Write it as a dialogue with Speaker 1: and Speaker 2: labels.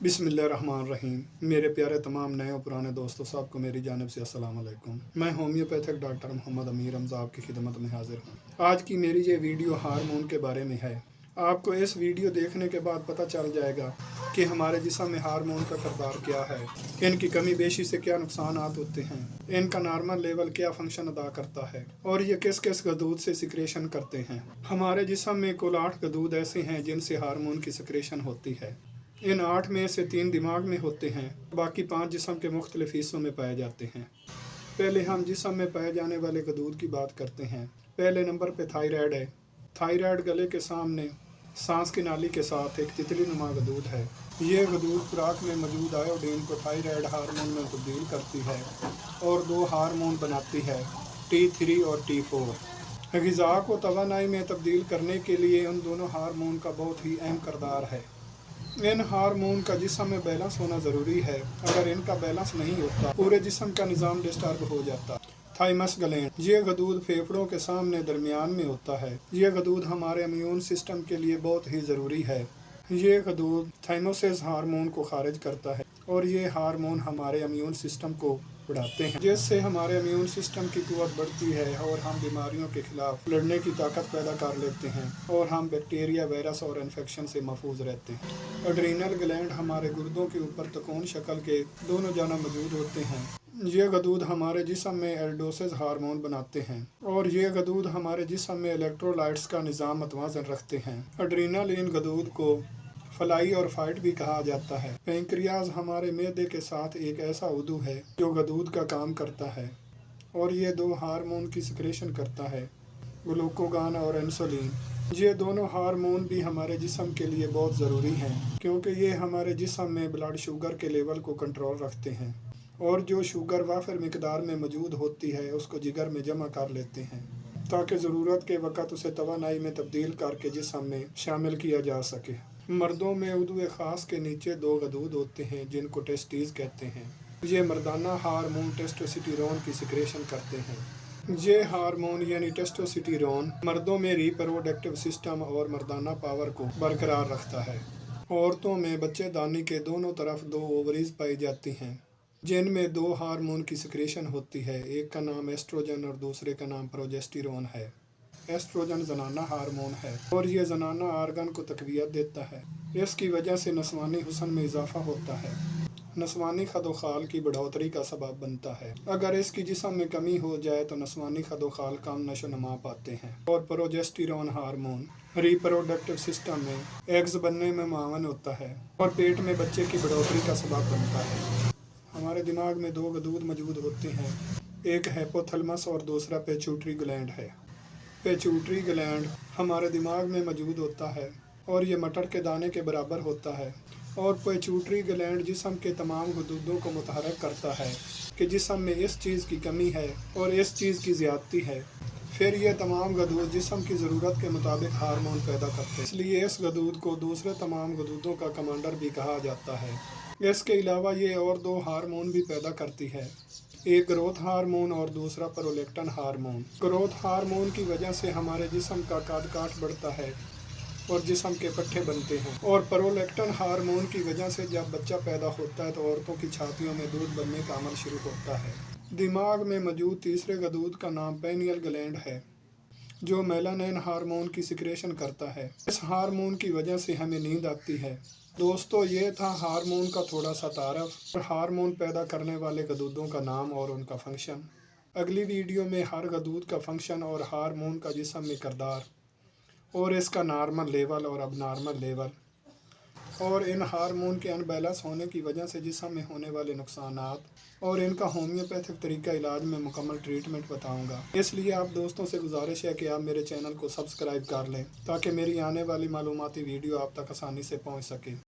Speaker 1: बिस्मिल्लाहिर्रहमानिर्रहीम। मेरे प्यारे तमाम नए और पुराने दोस्तों साहब को मेरी जानिब से अस्सलाम वालेकुम। मैं होम्योपैथिक डॉक्टर मोहम्मद अमीर रमज़ा आपकी खिदमत में हाजिर हूँ। आज की मेरी ये वीडियो हार्मोन के बारे में है। आपको इस वीडियो देखने के बाद पता चल जाएगा कि हमारे जिस्म में हार्मोन का किरदार क्या है, इनकी कमी बेशी से क्या नुकसान होते हैं, इनका नॉर्मल लेवल क्या फंक्शन अदा करता है और ये किस किस गदूद से सिक्रेशन करते हैं। हमारे जिस्म में कुल 8 गदूद ऐसे हैं जिनसे हार्मोन की सिक्रेशन होती है। इन 8 में से 3 दिमाग में होते हैं, बाकी 5 जिस्म के मुख्तलिफ हिस्सों में पाए जाते हैं। पहले हम जिस्म में पाए जाने वाले गदूद की बात करते हैं। पहले नंबर पे थायराइड है। थायराइड गले के सामने सांस की नाली के साथ एक तितली नुमा गदूद है। ये गदूद खुराक में मौजूद आयोडीन को थायराइड हार्मोन में तब्दील करती है और 2 हार्मोन बनाती है, T3 और T4। ग़िज़ा को तवानाई में तब्दील करने के लिए उन दोनों हार्मोन का बहुत ही अहम किरदार है। इन हार्मोन का जिस्म में बैलेंस होना ज़रूरी है। अगर इनका बैलेंस नहीं होता पूरे जिस्म का निज़ाम डिस्टर्ब हो जाता। थाइमस ग्लैंड, ये गदूद फेफड़ों के सामने दरमियान में होता है। ये गदूद हमारे इम्यून सिस्टम के लिए बहुत ही ज़रूरी है। ये गदूद थाइमोसिस हार्मोन को खारिज करता है और ये हार्मोन हमारे इम्यून सिस्टम को बढ़ाते हैं, जिससे हमारे इम्यून सिस्टम की कुव्वत बढ़ती है और हम बीमारियों के खिलाफ लड़ने की ताकत पैदा कर लेते हैं और हम बैक्टीरिया, वायरस और इन्फेक्शन से महफूज रहते हैं। एड्रीनल ग्लैंड हमारे गुर्दों के ऊपर तकोन शक्ल के दोनों जानिब मौजूद होते हैं। ये गदूद हमारे जिस्म में एल्डोसिस हार्मोन बनाते हैं और ये गदूद हमारे जिस्म में इलेक्ट्रोलाइट्स का निज़ाम मतवाज़न रखते हैं। एड्रीनल इन गदूद को फलाई और फाइट भी कहा जाता है। पैंक्रियाज हमारे मैदे के साथ एक ऐसा उदू है जो गदूद का काम करता है और ये 2 हार्मोन की सिक्रेशन करता है, ग्लूकागॉन और इंसुलिन। ये दोनों हार्मोन भी हमारे जिस्म के लिए बहुत ज़रूरी हैं क्योंकि ये हमारे जिस्म में ब्लड शुगर के लेवल को कंट्रोल रखते हैं और जो शुगर वाफिर मिकदार में मौजूद होती है उसको जिगर में जमा कर लेते हैं ताकि ज़रूरत के वक़्त उसे तवानाई में तब्दील करके जिस्म में शामिल किया जा सके। मर्दों में उदू ख़ास के नीचे 2 गदूद होते हैं जिनको टेस्टीज कहते हैं। ये मर्दाना हार्मोन टेस्टोस्टेरोन की सिक्रेशन करते हैं। ये हार्मोन यानी टेस्टोस्टेरोन मर्दों में रिप्रोडक्टिव सिस्टम और मर्दाना पावर को बरकरार रखता है। औरतों में बच्चेदानी के दोनों तरफ 2 ओवरीज पाई जाती हैं जिनमें 2 हार्मोन की सिक्रेशन होती है। एक का नाम एस्ट्रोजन और दूसरे का नाम प्रोजेस्टेरोन है। एस्ट्रोजन जनाना हार्मोन है और ये जनाना आर्गन को तक़वियत देता है। इसकी वजह से नस्वानी हुस्न में इजाफा होता है, नस्वानी खदोखाल की बढ़ोतरी का सबब बनता है। अगर इसकी जिस्म में कमी हो जाए तो नस्वानी खदोखाल कम नशो नमा पाते हैं। और प्रोजेस्टेरोन हार्मोन रिप्रोडक्टिव सिस्टम में एग्स बनने में मावन होता है और पेट में बच्चे की बढ़ोतरी का सबब बनता है। हमारे दिमाग में 2 गदूद मौजूद होते हैं, एक हाइपोथैलेमस और दूसरा पिट्यूटरी ग्लैंड है। पिट्यूटरी ग्लैंड हमारे दिमाग में मौजूद होता है और ये मटर के दाने के बराबर होता है और पिट्यूटरी ग्लैंड जिस्म के तमाम गदूदों को मुतहरक करता है कि जिस्म में इस चीज़ की कमी है और इस चीज़ की ज़्यादती है। फिर ये तमाम गदूद जिस्म की ज़रूरत के मुताबिक हार्मोन पैदा करते हैं, इसलिए इस गदूद को दूसरे तमाम गदूदों का कमांडर भी कहा जाता है। इसके अलावा ये और 2 हार्मोन भी पैदा करती है, एक ग्रोथ हार्मोन और दूसरा प्रोलैक्टिन हार्मोन। ग्रोथ हार्मोन की वजह से हमारे जिस्म का कद काठ बढ़ता है और जिस्म के पट्टे बनते हैं और प्रोलैक्टिन हार्मोन की वजह से जब बच्चा पैदा होता है तो औरतों की छातियों में दूध बनने का अमल शुरू होता है। दिमाग में मौजूद तीसरे गदूद का नाम पेनियल ग्लैंड है जो मेलानिन हार्मोन की सिक्रेशन करता है। इस हार्मोन की वजह से हमें नींद आती है। दोस्तों, ये था हार्मोन का थोड़ा सा तारफ़ और हार्मोन पैदा करने वाले गदूदों का नाम और उनका फंक्शन। अगली वीडियो में हर गदूद का फंक्शन और हार्मोन का जिस्म में किरदार और इसका नॉर्मल लेवल और अब नॉर्मल लेवल और इन हार्मोन के अनबैलेंस होने की वजह से जिस्म में होने वाले नुकसानात और इनका होम्योपैथिक तरीका इलाज में मुकम्मल ट्रीटमेंट बताऊंगा। इसलिए आप दोस्तों से गुजारिश है कि आप मेरे चैनल को सब्सक्राइब कर लें ताकि मेरी आने वाली मालूमाती वीडियो आप तक आसानी से पहुंच सके।